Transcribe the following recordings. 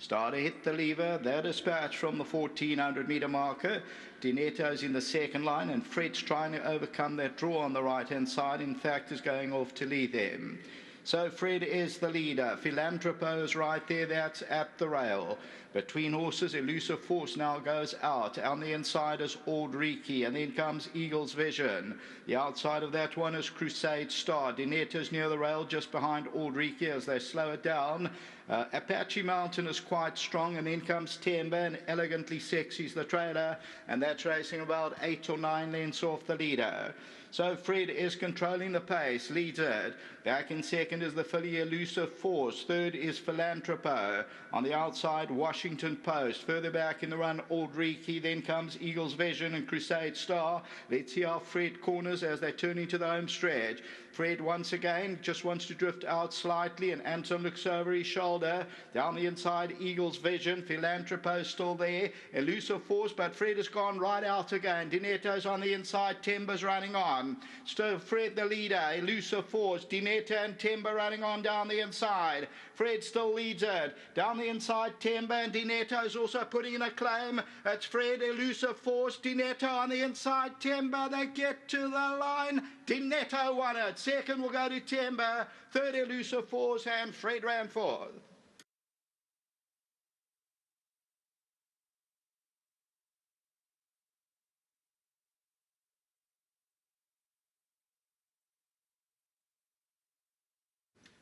Starter hit the lever. They're dispatched from the 1400-meter marker. DINETTO's in the second line, and Fred's trying to overcome that draw on the right-hand side. In fact, is going off to lead them. So Fred is the leader. Philanthropo is right there. That's at the rail. Between horses, Elusive Force now goes out. On the inside is Aldriki, and then comes Eagle's Vision. The outside of that one is Crusade Star. DINETTO's near the rail, just behind Aldriki as they slow it down. Apache Mountain is quite strong, and then comes Timber, and Elegantly Sexy's the trailer, and that's racing about 8 or 9 lengths off the leader. So Fred is controlling the pace, leads it. Back in second is the filly Elusive Force. Third is Philanthropo. On the outside, Washington Post. Further back in the run, Aldriki. Then comes Eagle's Vision and Crusade Star. Let's see how Fred corners as they turn into the home stretch. Fred once again just wants to drift out slightly, and Anton looks over his shoulder. Down the inside, Eagle's Vision. Philanthropo still there. Elusive Force, but Fred has gone right out again. DINETTO's on the inside. Timber's running on. Still Fred the leader. Elusive Force. DINETTO and Timber running on down the inside. Fred still leads it. Down the inside, Timber, and DINETTO's also putting in a claim. It's Fred, Elusive Force, DINETTO on the inside, Timber. They get to the line. DINETTO won it. Second will go to Timber. Third, Elusive Force, and Fred ran fourth.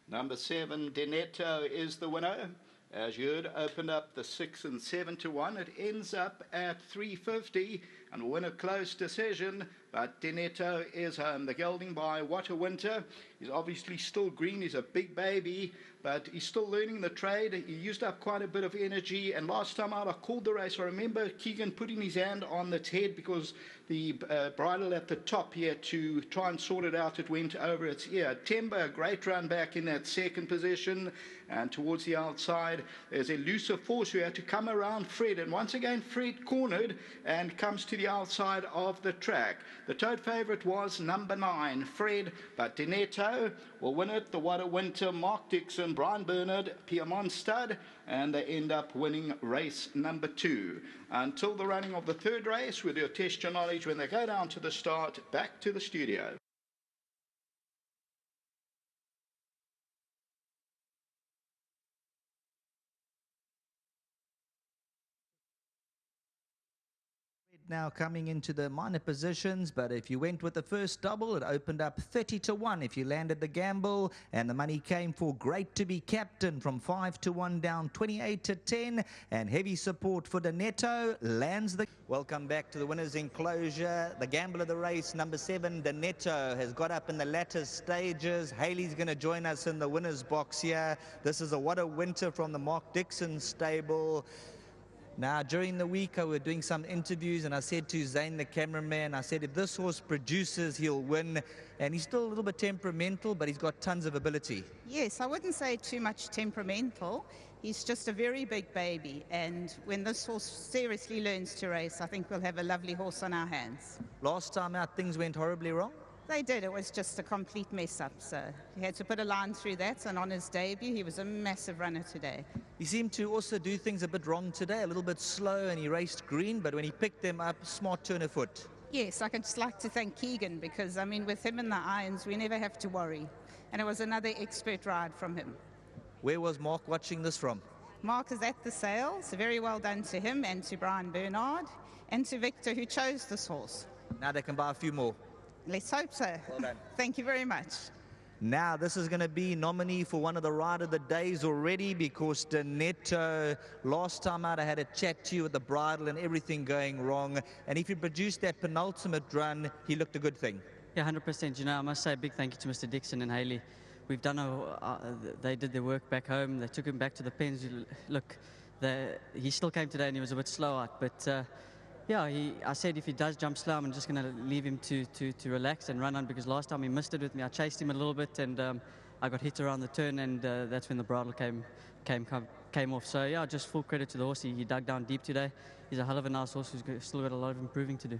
Number 7, DINETTO, is the winner. As you heard, opened up the 6 and 7 to 1. It ends up at 350 and will win a close decision. But DINETTO is home. The gelding by What a Winter is obviously still green. He's a big baby, but he's still learning the trade. He used up quite a bit of energy, and last time out I called the race. I remember Keegan putting his hand on its head because the bridle at the top here to try and sort it out, it went over its ear. Timber, a great run back in that second position, and towards the outside there's Elusive Force who had to come around Fred, and once again Fred cornered and comes to the outside of the track. The tote favourite was number 9, Fred, but DINETTO will win it. The What a Winter, Mark Dixon, Brian Bernard, Piedmont Stud, and they end up winning race number 2. Until the running of the third race, with your test your knowledge when they go down to the start. Back to the studio. Now coming into the minor positions, but if you went with the first double, it opened up 30 to 1 if you landed the gamble, and the money came for Great to Be Captain from 5 to 1 down 28 to 10, and heavy support for DINETTO lands the... Welcome back to the winner's enclosure. The gamble of the race, number 7, DINETTO, has got up in the latter stages. Haley's going to join us in the winner's box here. This is a What a Winter from the Mark Dixon stable. Now, during the week, I was doing some interviews, and I said to Zane, the cameraman, I said, if this horse produces, he'll win. And he's still a little bit temperamental, but he's got tons of ability. Yes, I wouldn't say too much temperamental. He's just a very big baby. And when this horse seriously learns to race, I think we'll have a lovely horse on our hands. Last time out, things went horribly wrong? They did. It was just a complete mess-up. So he had to put a line through that. And on his debut, he was a massive runner today. He seemed to also do things a bit wrong today, a little bit slow, and he raced green, but when he picked them up, smart turn of foot. Yes, I'd just like to thank Keegan because, I mean, with him in the irons, we never have to worry. And it was another expert ride from him. Where was Mark watching this from? Mark is at the sales. Very well done to him and to Brian Bernard and to Victor, who chose this horse. Now they can buy a few more. Let's hope so. Well done. Thank you very much. Now, this is going to be nominee for one of the Ride of the Days already, because DINETTO, last time out I had a chat to you with the bridle and everything going wrong, and if he produced that penultimate run, he looked a good thing. Yeah, 100%. You know, I must say a big thank you to Mr. Dixon and Haley. We've done they did their work back home. They took him back to the pens. Look, he still came today and he was a bit slow out, but yeah, I said if he does jump slow, I'm just going to leave him to relax and run on, because last time he missed it with me. I chased him a little bit and I got hit around the turn, and that's when the bridle came off. So yeah, just full credit to the horse. He dug down deep today. He's a hell of a nice horse who's still got a lot of improving to do.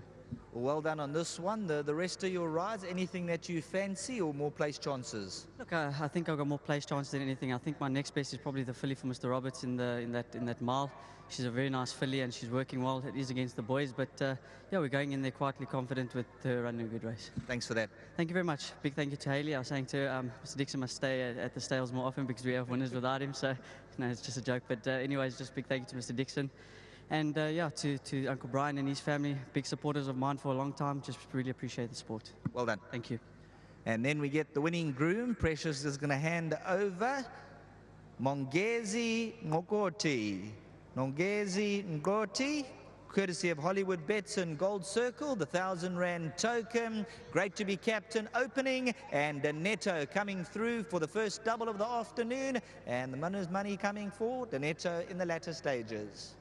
Well done on this one. The rest of your rides, anything that you fancy or more place chances? Look, I think I've got more place chance than anything. I think my next best is probably the filly for Mr. Roberts in that mile. She's a very nice filly and she's working well. It is against the boys, but yeah, we're going in there quietly confident with her running a good race. Thanks for that. Thank you very much. Big thank you to Haley. I was saying to her, Mr. Dixon must stay at the stables more often because we have winners without him. So, no, it's just a joke. But anyways, just big thank you to Mr. Dixon. And yeah, to Uncle Brian and his family, big supporters of mine for a long time. Just really appreciate the support. Well done. Thank you. And then we get the winning groom. Precious is going to hand over Mongezi Ngoti. Mongezi Ngoti, courtesy of Hollywoodbets and Gold Circle, the 1,000 Rand token. Great to be captain opening, and DINETTO coming through for the first double of the afternoon, and the winner's money coming for DINETTO in the latter stages.